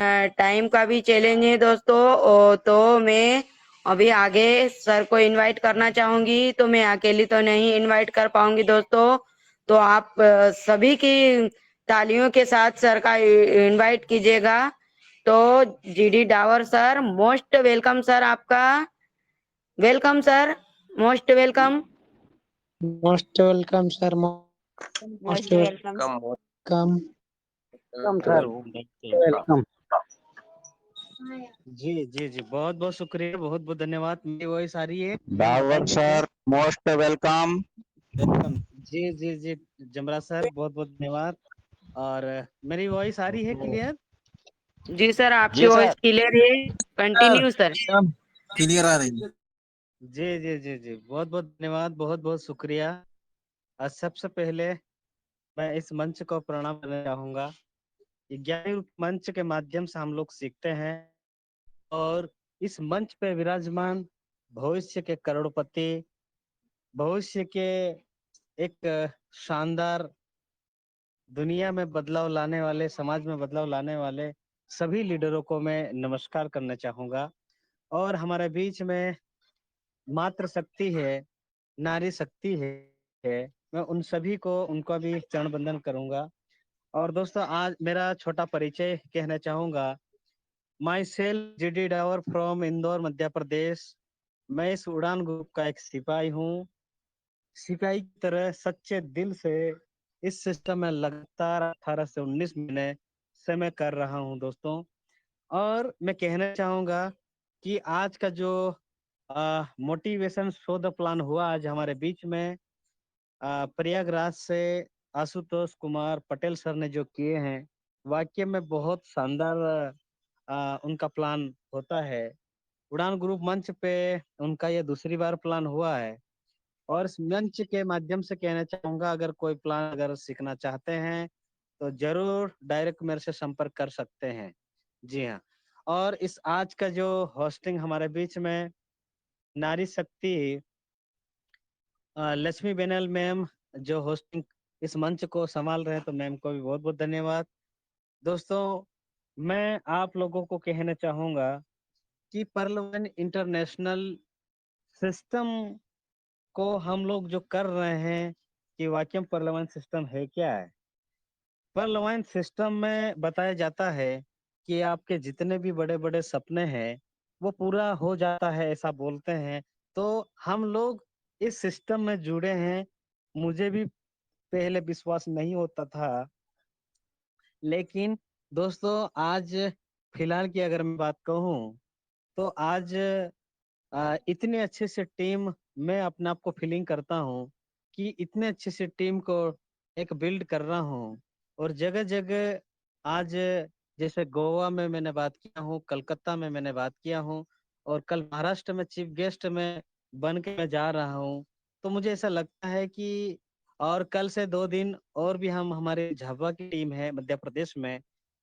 Time का भी challenge है दोस्तों। तो मैं अभी आगे सर को इनवाइट करना चाहूंगी, तो मैं अकेली तो नहीं इनवाइट कर पाऊंगी दोस्तों। तो आप सभी की तालियों के साथ सर का इनवाइट कीजिएगा। तो GD Dawar sir, most welcome sir आपका। Welcome sir, most welcome. Most welcome sir, most welcome welcome. Sir. Welcome. जी जी जी, बहुत बहुत शुक्रिया, बहुत बहुत धन्यवाद। मेरी वॉइस आ रही है? Dawar sir, most welcome. Welcome. जी जी जी, जमरा सर बहुत बहुत धन्यवाद। और मेरी वॉइस आ रही है क्लियर? जी सर, आपकी जी वॉइस सर। क्लियर है। Continue sir. क्लियर आ रही है। जी जी जी जी, बहुत बहुत धन्यवाद, बहुत बहुत शुक्रिया। सबसे पहले मैं इस मंच को प्रणाम करना चाहूंगा। ये ज्ञानी रूप मंच के माध्यम से हम लोग सीखते हैं, और इस मंच पे विराजमान भविष्य के करोड़पति, भविष्य के एक शानदार दुनिया में बदलाव लाने वाले, समाज में बदलाव लाने वाले सभी लीडरों को मैं नमस्कार करना चाहूंगा। और हमारे बीच में मातृ शक्ति है, नारी शक्ति है, मैं उन सभी को, उनका भी चरण बंदन करूंगा। और दोस्तों, आज मेरा छोटा परिचय कहना चाहूंगा। Myself GD Dawar from Indore, Madhya Pradesh. मैं इस उड़ान ग्रुप का एक सिपाही हूँ। सिपाही की तरह सच्चे दिल से इस सिस्टम में लगातार 18 से 19 महीने से मैं कर रहा हूँ दोस्तों। और मैं कहना चाहूंगा कि आज का जो मोटिवेशन शो द प्लान हुआ आज हमारे बीच में, प्रयागराज से आशुतोष कुमार पटेल सर ने जो किए हैं, वाकई में बहुत शानदार उनका प्लान होता है। उड़ान ग्रुप मंच पे उनका ये दूसरी बार प्लान हुआ है। और इस मंच के माध्यम से कहना चाहूंगा, अगर कोई प्लान अगर सीखना चाहते हैं तो जरूर डायरेक्ट मेरे से संपर्क कर सकते हैं। जी हाँ। और इस आज का जो होस्टिंग हमारे बीच में नारी शक्ति लक्ष्मी बेनल मैम जो होस्टिंग इस मंच को संभाल रहे हैं, तो मैम को भी बहुत बहुत धन्यवाद। दोस्तों, मैं आप लोगों को कहना चाहूंगा कि पर्लवन इंटरनेशनल सिस्टम को हम लोग जो कर रहे हैं, कि वाकई में पर्लवन सिस्टम है क्या है। पर्लवाइन सिस्टम में बताया जाता है कि आपके जितने भी बड़े बड़े सपने हैं वो पूरा हो जाता है, ऐसा बोलते हैं। तो हम लोग इस सिस्टम में जुड़े हैं। मुझे भी पहले विश्वास नहीं होता था, लेकिन दोस्तों आज फिलहाल की अगर मैं बात कहूँ, तो आज इतनी अच्छे से टीम मैं अपने आप को फीलिंग करता हूँ कि इतने अच्छे से टीम को एक बिल्ड कर रहा हूँ। और जगह जगह आज, जैसे गोवा में मैंने बात किया हूँ, कलकत्ता में मैंने बात किया हूँ, और कल महाराष्ट्र में चीफ गेस्ट में बन के मैं जा रहा हूँ। तो मुझे ऐसा लगता है कि, और कल से 2 दिन और भी हम, हमारे झाबुआ की टीम है मध्य प्रदेश में,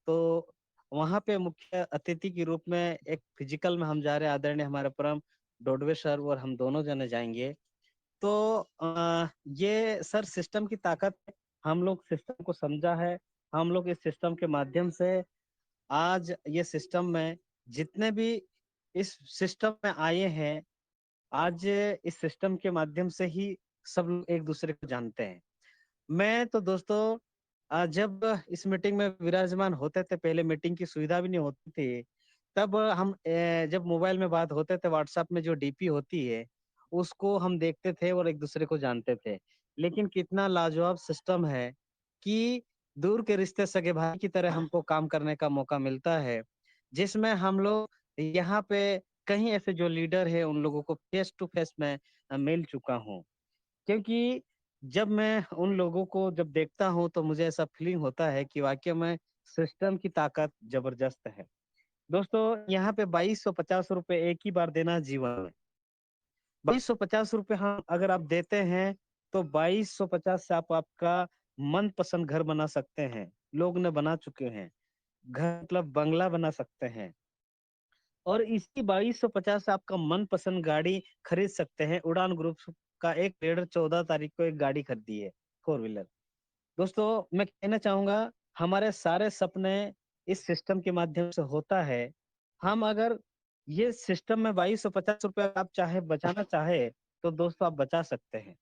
तो वहां पे मुख्य अतिथि के रूप में एक फिजिकल में हम जा रहे हैं, आदरणीय हमारे परम डोडवे सर और हम दोनों जने जाएंगे। तो ये सर सिस्टम की ताकत है। हम लोग सिस्टम को समझा है, हम लोग इस सिस्टम के माध्यम से आज ये सिस्टम में जितने भी इस सिस्टम में आए हैं, आज इस सिस्टम के माध्यम से ही सब लोग एक दूसरे को जानते हैं। मैं तो दोस्तों जब इस मीटिंग में विराजमान होते थे, पहले मीटिंग की सुविधा भी नहीं होती थी, तब हम जब मोबाइल में बात होते थे, व्हाट्सएप में जो डीपी होती है उसको हम देखते थे और एक दूसरे को जानते थे। लेकिन कितना लाजवाब सिस्टम है कि दूर के रिश्ते सगे भाई की तरह हमको काम करने का मौका मिलता है, जिसमें हम लोग यहाँ पे कहीं ऐसे जो लीडर है उन लोगों को फेस टू फेस में मिल चुका हूँ। क्योंकि जब मैं उन लोगों को जब देखता हूँ तो मुझे ऐसा फीलिंग होता है कि वाकई में सिस्टम की ताकत जबरदस्त है। दोस्तों, यहाँ पे 2250 रुपए एक ही बार देना जीवन में। 2250 रुपए हम अगर आप देते हैं, तो 2250 से आप आपका मनपसंद घर बना सकते हैं। लोग ने बना चुके हैं घर, मतलब बंगला बना सकते हैं। और इसी 2250 से आपका मनपसंद गाड़ी खरीद सकते हैं। उड़ान ग्रुप का एक लीडर 14 तारीख को एक गाड़ी खरीदी है, 4 व्हीलर। दोस्तों, मैं कहना चाहूंगा, हमारे सारे सपने इस सिस्टम के माध्यम से होता है। हम अगर ये सिस्टम में 2250 रुपया आप चाहे बचाना चाहे तो दोस्तों आप बचा सकते हैं।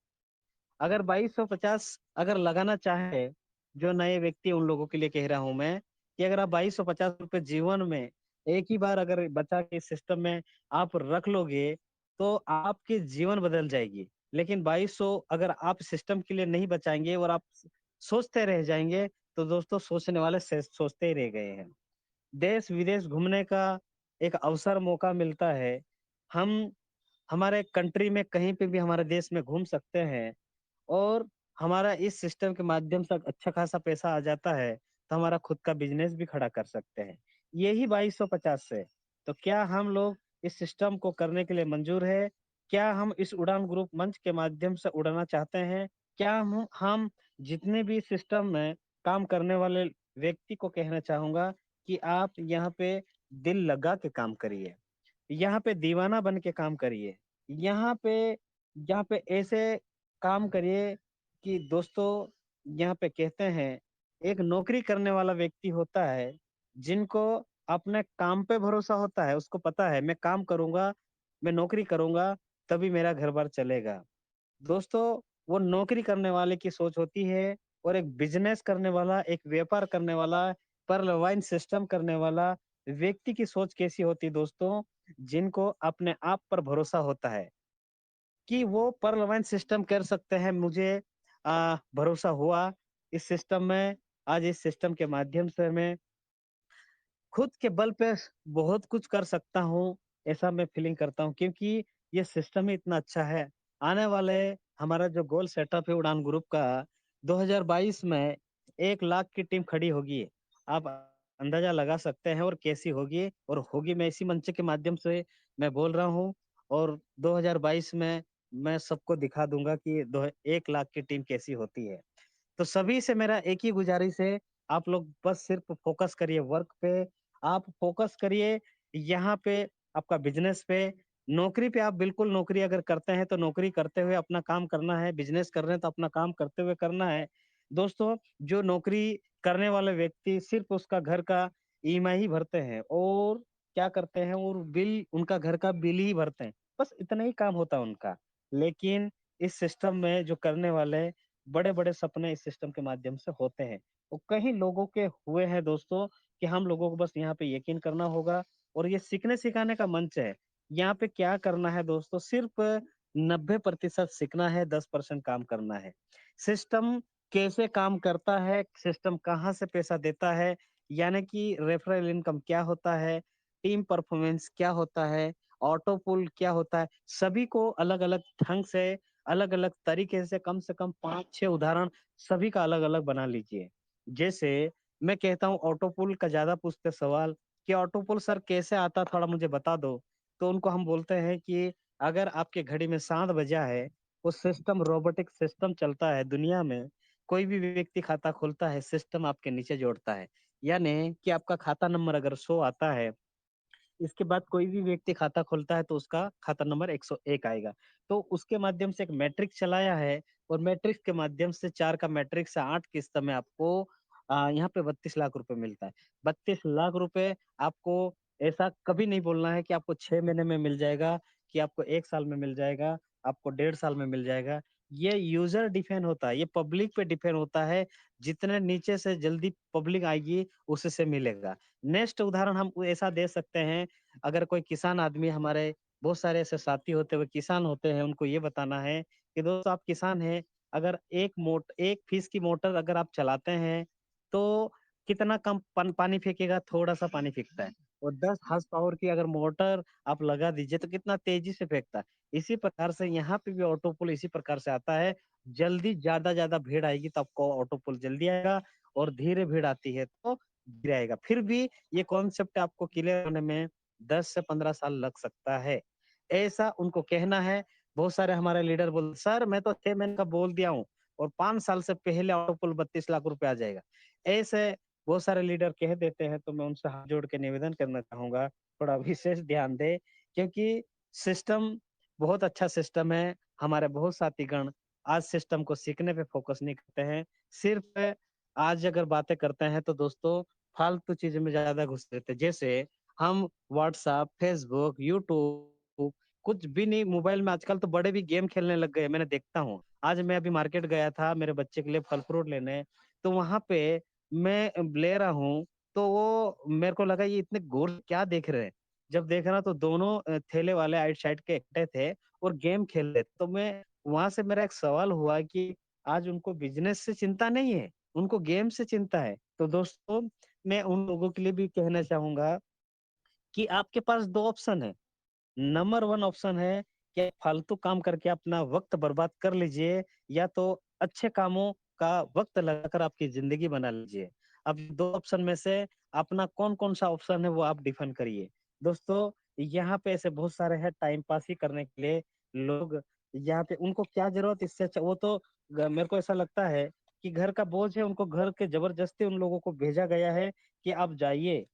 अगर 2250 अगर लगाना चाहे, जो नए व्यक्ति उन लोगों के लिए कह रहा हूं मैं कि अगर आप 2250 रुपये जीवन में एक ही बार अगर बचा के सिस्टम में आप रख लोगे तो आपकी जीवन बदल जाएगी। लेकिन 2200 अगर आप सिस्टम के लिए नहीं बचाएंगे और आप सोचते रह जाएंगे तो दोस्तों सोचने वाले सोचते ही रह गए हैं। देश विदेश घूमने का एक अवसर मौका मिलता है। हम हमारे कंट्री में कहीं पे भी हमारे देश में घूम सकते हैं और हमारा इस सिस्टम के माध्यम से अच्छा खासा पैसा आ जाता है तो हमारा खुद का बिजनेस भी खड़ा कर सकते हैं। यही 2250 से। तो क्या हम लोग इस सिस्टम को करने के लिए मंजूर है? क्या हम इस उड़ान ग्रुप मंच के माध्यम से उड़ाना चाहते हैं? क्या हम जितने भी सिस्टम में काम करने वाले व्यक्ति को कहना चाहूंगा कि आप यहाँ पे दिल लगा के काम करिए, यहाँ पे दीवाना बन के काम करिए, यहाँ पे ऐसे काम करिए कि दोस्तों यहाँ पे कहते हैं एक नौकरी करने वाला व्यक्ति होता है जिनको अपने काम पे भरोसा होता है, उसको पता है मैं काम करूंगा, मैं नौकरी करूंगा तभी मेरा घर बार चलेगा। दोस्तों वो नौकरी करने वाले की सोच होती है और एक बिजनेस करने वाला, एक व्यापार करने वाला, पर सिस्टम करने वाला व्यक्ति की सोच कैसी होती है दोस्तों? जिनको अपने आप पर भरोसा होता है कि वो पर सिस्टम कर सकते हैं। मुझे भरोसा हुआ इस सिस्टम में, आज इस सिस्टम के माध्यम से मैं खुद के बल पे बहुत कुछ कर सकता हूँ, ऐसा मैं फीलिंग करता हूँ क्योंकि ये सिस्टम ही इतना अच्छा है। आने वाले हमारा जो गोल सेटअप है उड़ान ग्रुप का, 2022 में 1 लाख की टीम खड़ी होगी। आप अंदाजा लगा सकते हैं और कैसी होगी, और होगी मैं इसी मंच के माध्यम से मैं बोल रहा हूँ। और 2022 में मैं सबको दिखा दूंगा कि 1 लाख की टीम कैसी होती है। तो सभी से मेरा एक ही गुजारिश है, आप लोग बस सिर्फ फोकस करिए वर्क पे, आप फोकस करिए यहाँ पे आपका बिजनेस पे। नौकरी पे आप बिल्कुल नौकरी अगर करते हैं तो नौकरी करते हुए अपना काम करना है, बिजनेस कर रहे हैं तो अपना काम करते हुए करना है। दोस्तों जो नौकरी करने वाले व्यक्ति सिर्फ उसका घर का ईएमआई ही भरते हैं और क्या करते हैं, और बिल उनका घर का बिल ही भरते हैं, बस इतना ही काम होता है उनका। लेकिन इस सिस्टम में जो करने वाले बड़े बड़े सपने इस सिस्टम के माध्यम से होते हैं, वो कई लोगों के हुए हैं दोस्तों, कि हम लोगों को बस यहाँ पे यकीन करना होगा। और ये सीखने सिखाने का मंच है। यहाँ पे क्या करना है दोस्तों, सिर्फ 90% सीखना है, 10% काम करना है। सिस्टम कैसे काम करता है, सिस्टम कहाँ से पैसा देता है, यानी कि रेफरल इनकम क्या होता है, टीम परफॉर्मेंस क्या होता है, ऑटो पुल क्या होता है, सभी को अलग अलग ढंग से अलग अलग तरीके से कम 5-6 उदाहरण सभी का अलग अलग बना लीजिए। जैसे मैं कहता हूँ ऑटो पुल का ज्यादा पूछते सवाल कि ऑटो पुल सर कैसे आता, थोड़ा मुझे बता दो। तो उनको हम बोलते हैं कि अगर आपके घड़ी में 7 बजा है, वो सिस्टम रोबोटिक सिस्टम चलता है दुनिया में। कोई भी व्यक्ति खाता खोलता है, सिस्टम आपके नीचे जोड़ता है। यानी कि आपका खाता नंबर अगर 100 आता है, इसके बाद कोई भी व्यक्ति खाता खोलता है तो उसका खाता नंबर 101 आएगा। तो उसके माध्यम से एक मैट्रिक्स चलाया है, और मैट्रिक्स के माध्यम से 4 का मैट्रिक्स से 8 किस्त में आपको यहाँ पे 32 लाख रुपए मिलता है। 32 लाख रुपए आपको ऐसा कभी नहीं बोलना है कि आपको 6 महीने में मिल जाएगा, कि आपको 1 साल में मिल जाएगा, आपको 1.5 साल में मिल जाएगा। ये यूजर डिपेंड होता है, ये पब्लिक पे डिपेंड होता है। जितने नीचे से जल्दी पब्लिक आएगी उससे मिलेगा। नेक्स्ट उदाहरण हम ऐसा दे सकते हैं, अगर कोई किसान आदमी, हमारे बहुत सारे ऐसे साथी होते हुए किसान होते हैं, उनको ये बताना है कि दोस्तों आप किसान हैं, अगर एक फीस की मोटर अगर आप चलाते हैं तो कितना कम पानी फेंकेगा, थोड़ा सा पानी फेंकता है। और 10 हॉर्स पावर की अगर मोटर आप लगा दीजिए तो कितना तेजी से फेंकता है। इसी प्रकार से यहाँ पे भी ऑटो पुल इसी प्रकार से आता है। जल्दी ज्यादा भीड़ आएगी तो आपको ऑटो पुल जल्दी आएगा, और धीरे भीड़ आती है तो धीरे आएगा। फिर भी ये कॉन्सेप्ट आपको क्लियर होने में 10 से 15 साल लग सकता है, ऐसा उनको कहना है। बहुत सारे हमारे लीडर बोल सर मैं तो 6 महीने का बोल दिया हूँ और 5 साल से पहले ऑटो पुल 32 लाख रुपए आ जाएगा, ऐसे बहुत सारे लीडर कह देते हैं। तो मैं उनसे हाथ जोड़ के निवेदन करना चाहूंगा, थोड़ा विशेष ध्यान दे, क्योंकि सिस्टम बहुत अच्छा सिस्टम है। हमारे बहुत साथीगण आज सिस्टम को सीखने पे फोकस नहीं करते हैं, सिर्फ आज अगर बातें करते हैं तो दोस्तों फालतू चीजों में ज्यादा घुस रहते हैं। जैसे हम व्हाट्सएप, फेसबुक, यूट्यूब, कुछ भी नहीं, मोबाइल में आजकल तो बड़े भी गेम खेलने लग गए, मैंने देखता हूँ। आज मैं अभी मार्केट गया था मेरे बच्चे के लिए फल फ्रूट लेने, तो वहां पे मैं ले रहा हूँ, तो वो मेरे को लगा ये इतने गौर से क्या देख रहे हैं। जब देखा तो दोनों ठेले वाले आइट साइड के इकट्ठे थे और गेम खेल रहे थे। तो मैं वहां से मेरा एक सवाल हुआ कि आज उनको बिजनेस से चिंता नहीं है, उनको गेम से चिंता है। तो दोस्तों, मैं उन लोगों के लिए भी कहना चाहूंगा कि आपके पास दो ऑप्शन है। नंबर वन ऑप्शन है कि आप फालतू काम करके अपना वक्त बर्बाद कर लीजिए, या तो अच्छे कामों का वक्त लगाकर आपकी जिंदगी बना लीजिए। अब दो ऑप्शन में से अपना कौन कौन सा ऑप्शन है वो आप डिफाइन करिए। दोस्तों, यहाँ पे ऐसे बहुत सारे हैं टाइम पास ही करने के लिए लोग। यहाँ पे उनको क्या जरूरत, इससे अच्छा वो तो मेरे को ऐसा लगता है कि घर का बोझ है, उनको घर के जबरदस्ती उन लोगों को भेजा गया है कि आप जाइए,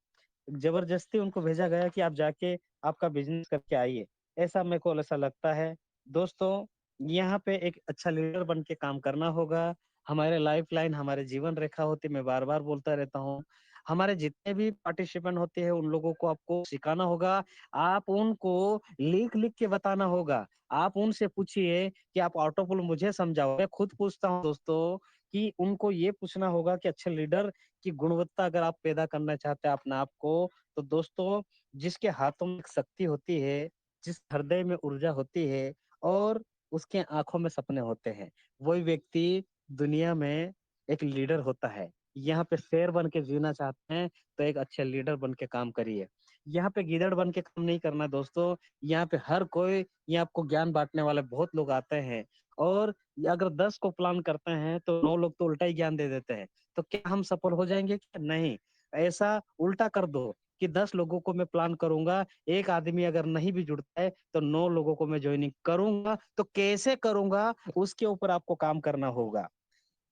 जबरदस्ती उनको भेजा गया कि आप जाके आपका बिजनेस करके आइए। ऐसा मेरे को ऐसा लगता है। दोस्तों, यहाँ पे एक अच्छा लीडर बन के काम करना होगा। हमारे लाइफ लाइन, हमारे जीवन रेखा होती है, मैं बार बार बोलता रहता हूँ। हमारे जितने भी पार्टिसिपेंट होते हैं उन लोगों को आपको सिखाना होगा। आप उनको लिख लिख के बताना होगा। आप उनसे पूछिए कि आप ऑटोपुल मुझे समझाओ। मैं खुद पूछता हूँ दोस्तों कि उनको ये पूछना होगा कि अच्छे लीडर की गुणवत्ता अगर आप पैदा करना चाहते हैं अपने आप को, तो दोस्तों, जिसके हाथों में एक शक्ति होती है, जिस हृदय में ऊर्जा होती है और उसके आंखों में सपने होते हैं, वही व्यक्ति दुनिया में एक लीडर होता है। यहाँ पे शेर बन के जीना चाहते हैं तो एक अच्छे लीडर बन के काम करिए। यहाँ पे गीदड़ बन के काम नहीं करना दोस्तों। यहाँ पे हर कोई, ये आपको ज्ञान बांटने वाले बहुत लोग आते हैं, और अगर 10 को प्लान करते हैं तो 9 लोग तो उल्टा ही ज्ञान दे देते हैं। तो क्या हम सफल हो जाएंगे? क्या नहीं। ऐसा उल्टा कर दो कि 10 लोगों को मैं प्लान करूंगा, एक आदमी अगर नहीं भी जुड़ता है तो 9 लोगों को मैं ज्वाइनिंग करूंगा। तो कैसे करूंगा उसके ऊपर आपको काम करना होगा।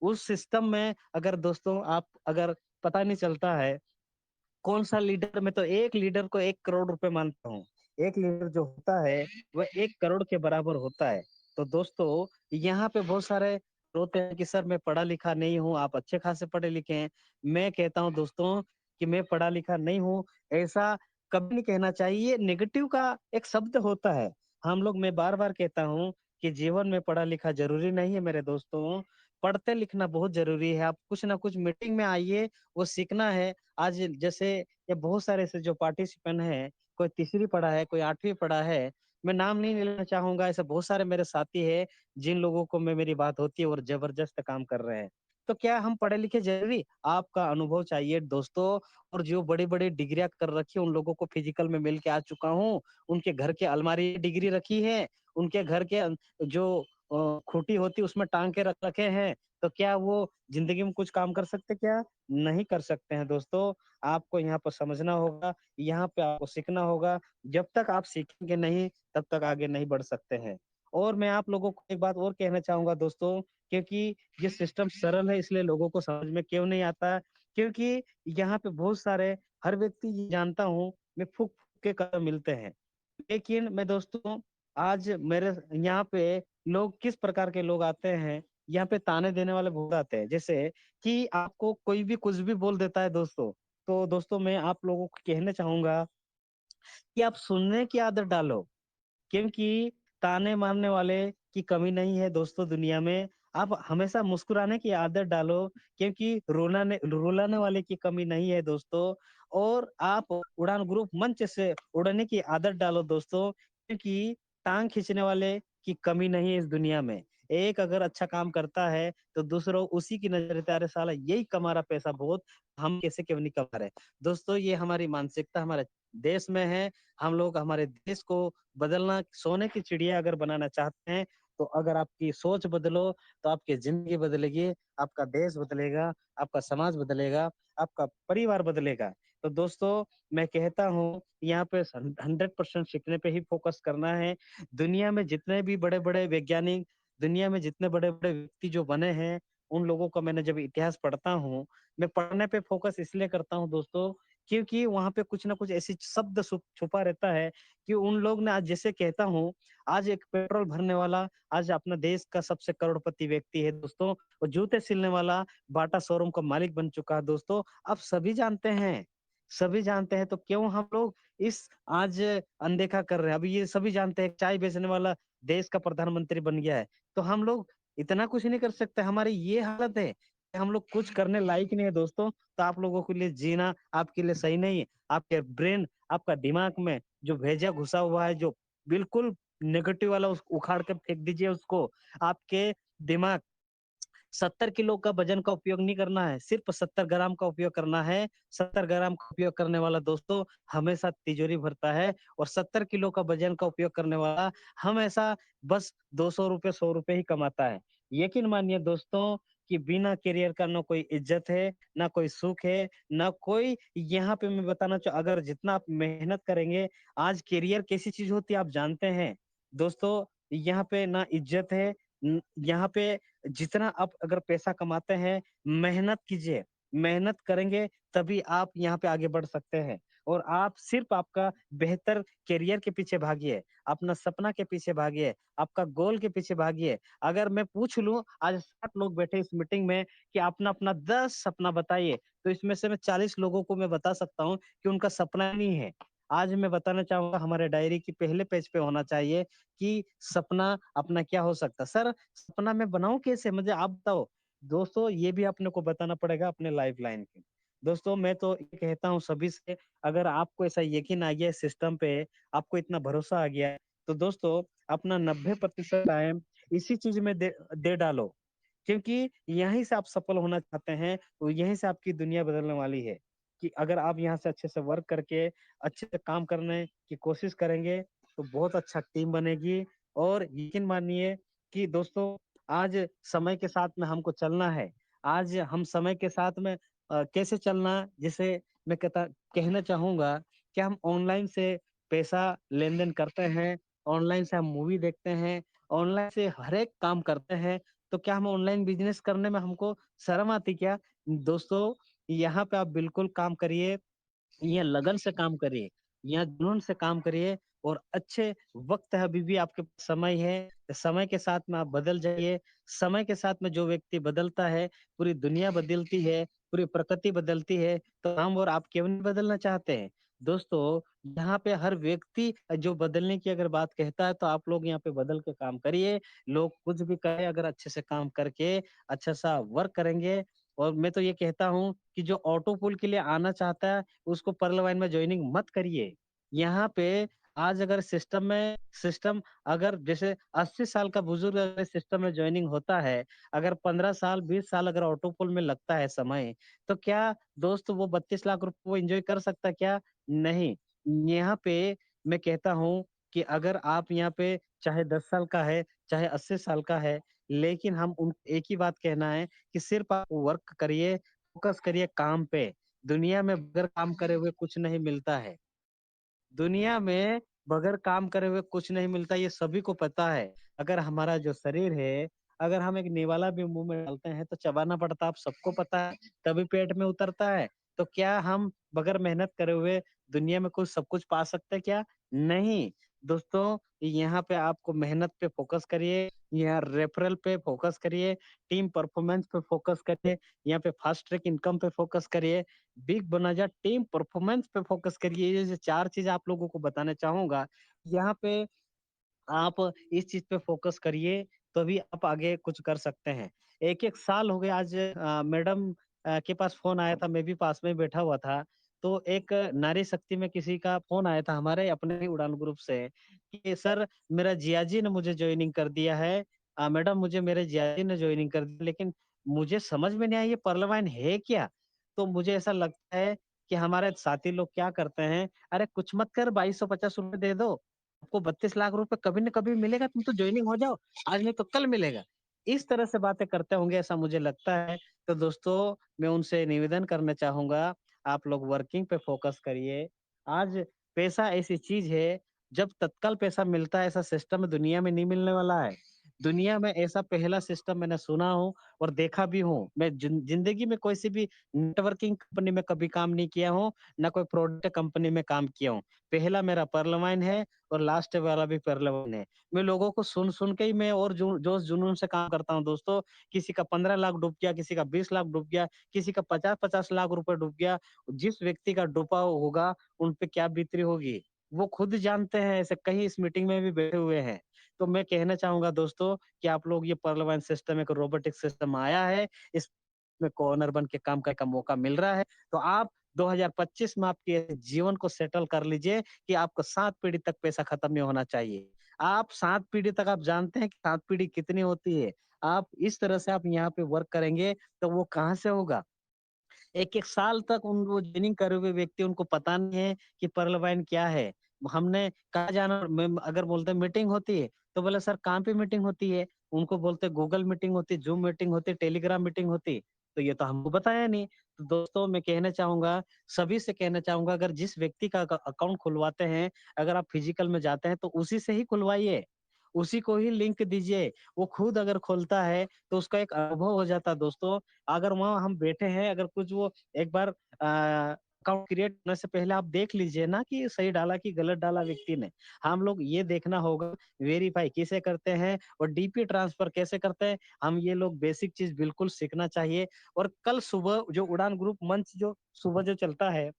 उस सिस्टम में अगर दोस्तों आप अगर पता नहीं चलता है कौन सा लीडर, मैं तो एक लीडर को 1 करोड़ रुपए मानता हूँ। एक लीडर जो होता है वह 1 करोड़ के बराबर होता है। तो दोस्तों, यहाँ पे बहुत सारे होते हैं कि सर मैं पढ़ा लिखा नहीं हूँ, आप अच्छे खासे पढ़े लिखे हैं। मैं कहता हूँ दोस्तों कि मैं पढ़ा लिखा नहीं हूँ, ऐसा कभी नहीं कहना चाहिए। नेगेटिव का एक शब्द होता है। हम लोग, मैं बार बार कहता हूँ कि जीवन में पढ़ा लिखा जरूरी नहीं है मेरे दोस्तों। पढ़ते लिखना बहुत जरूरी है। आप कुछ ना कुछ मीटिंग में आइए, वो सीखना है। आज जैसे ये बहुत सारे ऐसे जो पार्टिसिपेंट हैं, कोई तीसरी पढ़ा है, कोई 8वीं पढ़ा है, मैं नाम नहीं लेना चाहूंगा। ऐसे बहुत सारे मेरे साथी हैं जिन लोगों को मैं मेरी बात होती है और जबरदस्त काम कर रहे हैं। तो क्या हम पढ़े लिखे जरूरी? आपका अनुभव चाहिए दोस्तों। और जो बड़ी बड़ी डिग्रियां कर रखी है उन लोगों को फिजिकल में मिल के आ चुका हूँ। उनके घर के अलमारी डिग्री रखी है, उनके घर के जो खूंटी होती है उसमें टांग के रख रखे हैं। तो क्या वो जिंदगी में कुछ काम कर सकते? क्या नहीं कर सकते हैं दोस्तों। आपको यहाँ पर समझना होगा, यहाँ पे आपको सीखना होगा। जब तक आप सीखेंगे नहीं तब तक आगे नहीं बढ़ सकते हैं। और मैं आप लोगों को एक बात और कहना चाहूंगा दोस्तों, क्योंकि ये सिस्टम सरल है इसलिए लोगों को समझ में क्यों नहीं आता, क्योंकि यहाँ पे बहुत सारे, हर व्यक्ति ये जानता हूँ मैं, फूक फूक के कदम मिलते हैं। लेकिन मैं दोस्तों, आज मेरे यहाँ पे लोग किस प्रकार के लोग आते हैं, यहाँ पे ताने देने वाले बहुत आते हैं। जैसे कि आपको कोई भी कुछ भी बोल देता है दोस्तों। तो दोस्तों, मैं आप लोगों को कहना चाहूंगा कि आप सुनने की आदत डालो, क्योंकि ताने मारने वाले की कमी नहीं है दोस्तों दुनिया में। आप हमेशा मुस्कुराने की आदत डालो, क्योंकि रुलाने वाले की कमी नहीं है दोस्तों। और आप उड़ान ग्रुप मंच से उड़ने की आदत डालो दोस्तों, क्योंकि टांग खींचने वाले की कमी नहीं है इस दुनिया में। एक अगर अच्छा काम करता है तो दूसरों उसी की नजर रहता है, अरे साला यही कमा रहा पैसा बहुत, हम कैसे क्यों नहीं कमा रहे। दोस्तों, ये हमारी मानसिकता हमारे देश में है। हम लोग हमारे देश को बदलना, सोने की चिड़िया अगर बनाना चाहते हैं, तो अगर आपकी सोच बदलो तो आपकी जिंदगी बदलेगी, आपका देश बदलेगा, आपका समाज बदलेगा, आपका परिवार बदलेगा। तो दोस्तों, मैं कहता हूँ यहाँ पे 100% सीखने पे ही फोकस करना है। दुनिया में जितने भी बड़े बड़े वैज्ञानिक, दुनिया में जितने बड़े बड़े व्यक्ति जो बने हैं, उन लोगों का मैंने जब इतिहास पढ़ता हूँ, मैं पढ़ने पे फोकस इसलिए करता हूँ दोस्तों, क्योंकि वहां पे कुछ ना कुछ ऐसी शब्द छुपा रहता है कि उन लोग ने आज, जैसे कहता हूँ, आज एक पेट्रोल भरने वाला आज अपना देश का सबसे करोड़पति व्यक्ति है दोस्तों, और जूते सिलने वाला बाटा शोरूम का मालिक बन चुका है दोस्तों। आप सभी जानते हैं, सभी जानते हैं, तो क्यों हम लोग इस आज अनदेखा कर रहे हैं? अभी ये सभी जानते हैं चाय बेचने वाला देश का प्रधानमंत्री बन गया है, तो हम लोग इतना कुछ नहीं कर सकते? हमारी ये हालत है कि हम लोग कुछ करने लायक नहीं है दोस्तों। तो आप लोगों के लिए जीना आपके लिए सही नहीं है। आपके ब्रेन, आपका दिमाग में जो भेजा घुसा हुआ है, जो बिल्कुल नेगेटिव वाला, उस उखाड़ के फेंक दीजिए उसको। आपके दिमाग 70 किलो का वजन का उपयोग नहीं करना है, सिर्फ 70 ग्राम का उपयोग करना है। 70 ग्राम का उपयोग करने वाला दोस्तों हमेशा तिजोरी भरता है, और 70 किलो का वजन का उपयोग करने वाला हमेशा बस 200 रुपए 100 रुपए ही कमाता है। यकीन मानिए दोस्तों कि बिना करियर का ना कोई इज्जत है, ना कोई सुख है, ना कोई, यहाँ पे मैं बताना चाहूँ, अगर जितना आप मेहनत करेंगे, आज करियर कैसी चीज होती है आप जानते हैं दोस्तों? यहाँ पे ना इज्जत है, यहाँ पे जितना आप अगर पैसा कमाते हैं, मेहनत कीजिए, मेहनत करेंगे तभी आप यहाँ पे आगे बढ़ सकते हैं। और आप सिर्फ आपका बेहतर करियर के पीछे भागिए, अपना सपना के पीछे भागिए, आपका गोल के पीछे भागिए। अगर मैं पूछ लूं आज 60 लोग बैठे इस मीटिंग में कि अपना अपना 10 सपना बताइए, तो इसमें से मैं 40 लोगों को मैं बता सकता हूँ कि उनका सपना नहीं है। आज मैं बताना चाहूंगा हमारे डायरी की पहले पेज पे होना चाहिए कि सपना अपना क्या हो सकता है। सर, सपना मैं बनाऊं कैसे, मुझे आप बताओ। दोस्तों ये भी अपने को बताना पड़ेगा अपने लाइफ लाइन की। दोस्तों मैं तो ये कहता हूँ सभी से, अगर आपको ऐसा यकीन आ गया है सिस्टम पे, आपको इतना भरोसा आ गया है, तो दोस्तों अपना 90% टाइम इसी चीज में दे डालो, क्योंकि यहीं से आप सफल होना चाहते हैं, तो यहीं से आपकी दुनिया बदलने वाली है। कि अगर आप यहाँ से अच्छे से वर्क करके अच्छे से काम करने की कोशिश करेंगे, तो बहुत अच्छा टीम बनेगी। और यकीन मानिए कि दोस्तों आज समय के साथ में हमको चलना है। आज हम समय के साथ में कैसे चलना, जैसे मैं कहना चाहूंगा कि हम ऑनलाइन से पैसा लेन देन करते हैं, ऑनलाइन से हम मूवी देखते हैं, ऑनलाइन से हर एक काम करते हैं, तो क्या हम ऑनलाइन बिजनेस करने में हमको शर्म आती क्या? दोस्तों यहाँ पे आप बिल्कुल काम करिए, यहाँ लगन से काम करिए, यहाँ जुनून से काम करिए, और अच्छे वक्त है, अभी भी आपके पास समय है। समय के साथ में आप बदल जाइए। समय के साथ में जो व्यक्ति बदलता है, पूरी दुनिया बदलती है, पूरी प्रकृति बदलती है, तो हम और आप क्यों नहीं बदलना चाहते हैं? दोस्तों यहाँ पे हर व्यक्ति जो बदलने की अगर बात कहता है, तो आप लोग यहाँ पे बदल के काम करिए। लोग कुछ भी कहे, अगर अच्छे से काम करके अच्छा सा वर्क करेंगे। और मैं तो ये कहता हूँ कि जो ऑटो पुल के लिए आना चाहता है, उसको पर्ल वाइन में ज्वाइनिंग मत करिए। यहाँ पे आज अगर सिस्टम अगर जैसे 80 साल का बुजुर्ग अगर सिस्टम में ज्वाइनिंग होता है, अगर 15 साल 20 साल अगर ऑटो पुल में लगता है समय, तो क्या दोस्त वो 32 लाख रुपए वो एंजॉय कर सकता है क्या? नहीं। यहाँ पे मैं कहता हूँ कि अगर आप यहाँ पे चाहे 10 साल का है, चाहे 80 साल का है, लेकिन हम उन एक ही बात कहना है कि सिर्फ आप वर्क करिए, फोकस करिए काम पे। दुनिया में बगैर काम करे हुए कुछ नहीं मिलता है। दुनिया में बगैर काम करे हुए कुछ नहीं मिलता, ये सभी को पता है। अगर हमारा जो शरीर है, अगर हम एक निवाला भी मुंह में डालते हैं तो चबाना पड़ता है, आप सबको पता है, तभी पेट में उतरता है। तो क्या हम बगैर मेहनत करे हुए दुनिया में कुछ सब कुछ पा सकते हैं क्या? नहीं। दोस्तों यहाँ पे आपको मेहनत पे फोकस करिए, यहाँ रेफरल पे फोकस करिए, टीम परफॉर्मेंस पे फोकस करिए, यहाँ पे फास्ट ट्रैक इनकम पे फोकस करिए, बिग बोनाजा टीम परफॉर्मेंस पे फोकस करिए। ये जो 4 चीज आप लोगों को बताना चाहूंगा, यहाँ पे आप इस चीज पे फोकस करिए, तभी आप आगे कुछ कर सकते हैं। एक एक साल हो गए आज, मैडम के पास फोन आया था, मैं भी पास में बैठा हुआ था, तो एक नारी शक्ति में किसी का फोन आया था हमारे अपने ही उड़ान ग्रुप से कि सर मेरा जियाजी ने मुझे ज्वाइनिंग कर दिया है। मैडम मुझे मेरे जियाजी ने ज्वाइनिंग कर दिया, लेकिन मुझे समझ में नहीं आया ये पर्लवाइन है क्या? तो मुझे ऐसा लगता है कि हमारे साथी लोग क्या करते हैं, अरे कुछ मत कर, 2250 रुपए दे दो, आपको 32 लाख रुपए कभी न कभी मिलेगा, तुम तो ज्वाइनिंग हो जाओ, आज नहीं तो कल मिलेगा। इस तरह से बातें करते होंगे ऐसा मुझे लगता है। तो दोस्तों मैं उनसे निवेदन करना चाहूंगा, आप लोग वर्किंग पे फोकस करिए। आज पैसा ऐसी चीज है, जब तत्काल पैसा मिलता है, ऐसा सिस्टम दुनिया में नहीं मिलने वाला है। दुनिया में ऐसा पहला सिस्टम मैंने सुना हूँ और देखा भी हूँ। मैं जिंदगी में कोई सी भी नेटवर्किंग कंपनी में कभी काम नहीं किया हूँ, ना कोई प्रोडक्ट कंपनी में काम किया हूँ। पहला मेरा पर्लवाइन है और लास्ट वाला भी पर्लवाइन है। मैं लोगों को सुन के ही मैं और जोश जुनून से काम करता हूँ दोस्तों। किसी का 15 लाख डूब गया, किसी का 20 लाख डूब गया, किसी का 50-50 लाख रुपए डूब गया। जिस व्यक्ति का डूबा होगा उन पे क्या बीतती होगी वो खुद जानते हैं। ऐसे कहीं इस मीटिंग में भी बैठे हुए हैं। तो मैं कहना चाहूंगा दोस्तों कि आप लोग ये पर्लवाइन सिस्टम एक रोबोटिक सिस्टम आया है, इसमें कॉर्नर बन के काम करने का मौका मिल रहा है। तो आप 2025 में आपके जीवन को सेटल कर लीजिए कि आपको 7 पीढ़ी तक पैसा खत्म नहीं होना चाहिए। आप 7 पीढ़ी तक आप जानते हैं कि 7 पीढ़ी कितनी होती है। आप इस तरह से आप यहाँ पे वर्क करेंगे तो वो कहाँ से होगा? एक-एक साल तक उन वो ट्रेनिंग करे हुए व्यक्ति उनको पता नहीं है कि पर्लवाइन क्या है। हमने कहाँ जाना मैं अगर बोलते हैं मीटिंग होती है, तो बोले सर कहाँ पे मीटिंग होती है? उनको बोलते हैं गूगल मीटिंग होती है, ज़ूम मीटिंग होती है, टेलीग्राम मीटिंग होती है। तो ये तो हमको बताया नहीं। तो दोस्तों मैं कहना चाहूँगा, सभी से कहना चाहूँगा अगर जिस व्यक्ति का अकाउंट खुलवाते हैं, अगर आप फिजिकल में जाते हैं तो उसी से ही खुलवाइए। उसी को ही लिंक दीजिए। वो खुद अगर खोलता है तो उसका एक अनुभव हो जाता है दोस्तों। अगर वहाँ हम बैठे हैं अगर कुछ वो एक बार अकाउंट क्रिएट करने से पहले आप देख लीजिए ना कि सही डाला कि गलत डाला व्यक्ति ने। हम लोग ये देखना होगा वेरीफाई कैसे करते हैं और डीपी ट्रांसफर कैसे करते हैं। हम ये लोग बेसिक चीज़ बिल्कुल सीखना चाहिए और कल सुबह जो उड़ान ग्रुप मंच जो सुबह जो चलता है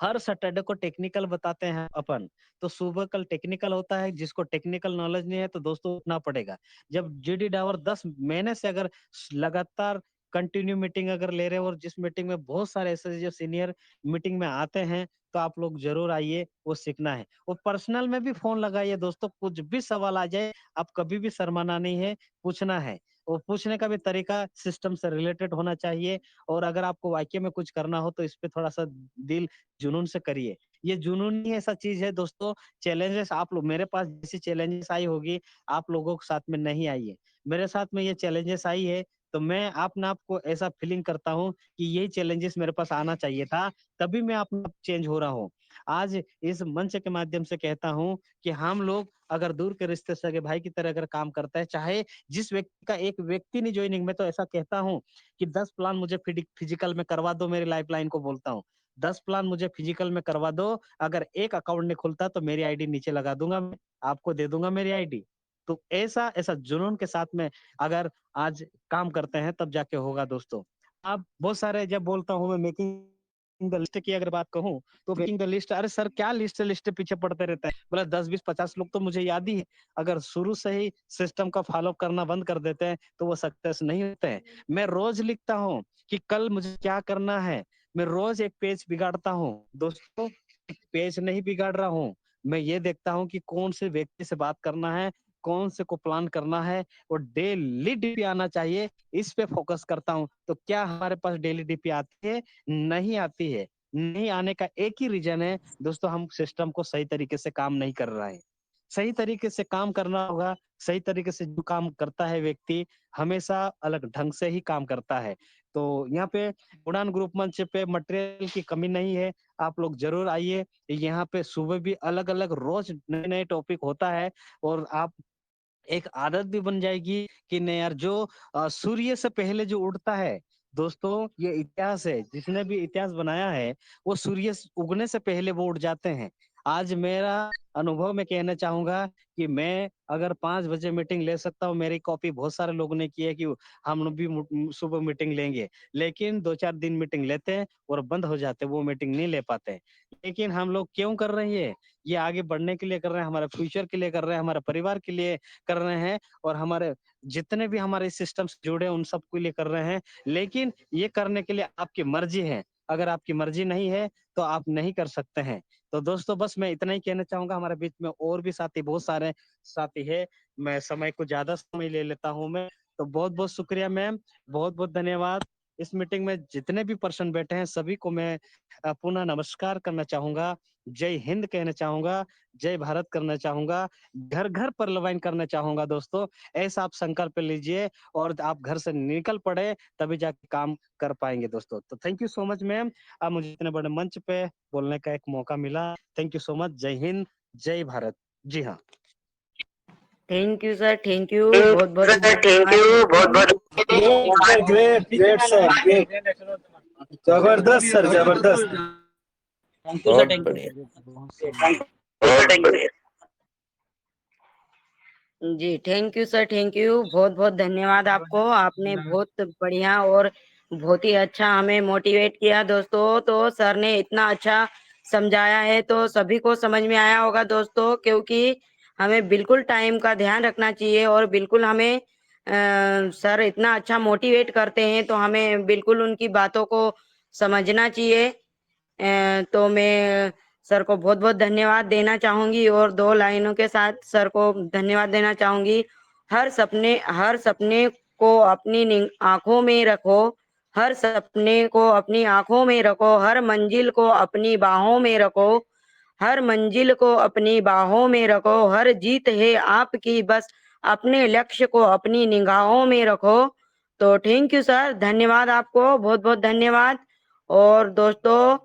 हर सैटरडे को टेक्निकल बताते हैं अपन। तो सुबह कल टेक्निकल होता है, जिसको टेक्निकल नॉलेज नहीं है तो दोस्तों उठना पड़ेगा। जब जीडी डावर 10 महीने से अगर लगातार कंटिन्यू मीटिंग अगर ले रहे हो और जिस मीटिंग में बहुत सारे ऐसे जो सीनियर मीटिंग में आते हैं, तो आप लोग ज़रूर आइए, वो सीखना है। और पर्सनल में भी फ़ोन लगाइए दोस्तों, कुछ भी सवाल आ जाए, आप कभी भी शर्माना नहीं है, पूछना है। और पूछने का भी तरीका सिस्टम से रिलेटेड होना चाहिए और अगर आपको वाक़ई में कुछ करना हो तो इस पे थोड़ा-सा दिल जुनून से करिए। ये जुनून ही ऐसा चीज़ है दोस्तों, चैलेंजेस आप लोग मेरे पास जैसी चैलेंजेस आई होगी, आप लोगों के साथ में नहीं आई है। मेरे साथ में ये चैलेंजेस आई है, तो मैं अपने आप को ऐसा फीलिंग करता हूँ कि यही चैलेंजेस मेरे पास आना चाहिए था, तभी मैं अपने आप चेंज हो रहा हूँ। आज इस मंच के माध्यम से कहता हूँ कि हम लोग अगर दूर के रिश्ते सगे भाई की तरह अगर काम करते हैं, चाहे जिस व्यक्ति का एक व्यक्ति नहीं जॉइनिंग मैं तो ऐसा कहता हूँ कि 10 प्लान मुझे फिजिकल में करवा दो, मेरी लाइफलाइन को बोलता हूँ। 10 प्लान मुझे फिजिकल में करवा दो, अगर एक अकाउंट नहीं खुलता तो मेरी आईडी नीचे लगा दूँगा मैं, आपको दे दूँगा मेरी आईडी। तो ऐसा ऐसा जुनून के साथ में अगर आज काम करते हैं तब जाके होगा दोस्तों। अब बहुत सारे जब बोलता हूँ मैं मेकिंग द लिस्ट की अगर बात कहूँ, तो मेकिंग द लिस्ट अरे सर क्या लिस्ट लिस्ट पीछे पड़ते रहते हैं। बोला 10, 20, 50 लोग तो मुझे याद ही है। अगर शुरू से ही सिस्टम का फॉलो करना बंद कर देते हैं, तो वो सक्सेस नहीं होते हैं। मैं रोज़ लिखता हूँ कि कल मुझे क्या करना है। मैं रोज एक पेज बिगाड़ता हूँ दोस्तों, एक पेज नहीं बिगाड़ रहा हूँ। मैं ये देखता हूँ कि कौन से व्यक्ति से बात करना है, कौन से को प्लान करना है और डेली डीपी आना चाहिए, इस पे फोकस करता हूँ। तो क्या हमारे पास डेली डीपी आती है? नहीं आती है। नहीं आने का एक ही रीजन है दोस्तों, हम सिस्टम को सही तरीके से काम नहीं कर रहा है। सही तरीके से काम करना होगा, सही तरीके से जो काम करता है व्यक्ति हमेशा अलग ढंग से ही काम करता है। तो यहाँ पे उड़ान ग्रुप मंच पे मटेरियल की कमी नहीं है, आप लोग ज़रूर आइए। यहाँ पे सुबह भी अलग-अलग रोज़ नए-नए टॉपिक होता है और आप एक आदत भी बन जाएगी कि नहीं यार जो सूर्य से पहले जो उगता है, दोस्तों ये इतिहास है, जिसने भी इतिहास बनाया है, वो सूर्य उगने से पहले वो उठ जाते हैं। आज मेरा अनुभव मैं कहना चाहूँगा कि मैं अगर 5 बजे मीटिंग ले सकता हूँ, मेरी कॉपी बहुत सारे लोगों ने की है कि हम लोग भी सुबह मीटिंग लेंगे, लेकिन 2-4 दिन मीटिंग लेते हैं और बंद हो जाते हैं, वो मीटिंग नहीं ले पाते। लेकिन हम लोग क्यों कर रहे हैं? ये आगे बढ़ने के लिए कर रहे हैं, हमारे फ्यूचर के लिए कर रहे हैं, हमारे परिवार के लिए कर रहे हैं और हमारे जितने भी हमारे सिस्टम से जुड़े हैं उन सबके लिए कर रहे हैं। लेकिन ये करने के लिए आपकी मर्ज़ी है। अगर आपकी मर्ज़ी नहीं है तो आप नहीं कर सकते हैं। तो दोस्तों बस मैं इतना ही कहना चाहूँगा, हमारे बीच में और भी साथी बहुत सारे साथी हैं। मैं समय को ज़्यादा समय ले लेता हूँ मैं। तो बहुत-बहुत शुक्रिया मैम, बहुत-बहुत धन्यवाद। इस मीटिंग में जितने भी पर्सन बैठे हैं सभी को मैं पुनः नमस्कार करना चाहूँगा। जय हिंद कहना चाहूँगा, जय भारत करना चाहूँगा, घर-घर पर लवाइन करना चाहूँगा दोस्तों। ऐसा आप संकल्प लीजिए और आप घर से निकल पड़े तभी जाके काम कर पाएँगे दोस्तों। तो thank you so much ma'am, मुझे इतने बड़े मंच पे बोलने का एक मौका मिला। Thank you so much. जय हिंद, जय भारत। जी हाँ। Thank you sir, thank you, बहुत बहुत धन्यवाद। ग्रेट ग्रेट सर ग्रेट जबरदस्त सर जबरदस्त बहुत बढ़िया। जी thank you sir, thank you, बहुत बहुत धन्यवाद आपको। आपने बहुत बढ़िया और बहुत ही अच्छा हमें मोटिवेट किया दोस्तों। तो सर ने इतना अच्छा समझाया है तो सभी को समझ में आया होगा दोस्तों, क्योंकि हमें बिल्कुल टाइम का ध्यान रखना चाहिए और बिल्कुल हमें सर इतना अच्छा मोटिवेट करते हैं तो हमें बिल्कुल उनकी बातों को समझना चाहिए। तो मैं सर को बहुत बहुत धन्यवाद देना चाहूंगी और 2 लाइनों के साथ सर को धन्यवाद देना चाहूंगी। हर सपने को अपनी आंखों में रखो, हर सपने को अपनी आंखों में रखो, हर मंजिल को अपनी बाहों में रखो, हर मंजिल को अपनी बाहों में रखो, हर जीत है आपकी, बस अपने लक्ष्य को अपनी निगाहों में रखो। तो थैंक यू सर, धन्यवाद आपको, बहुत बहुत धन्यवाद। और दोस्तों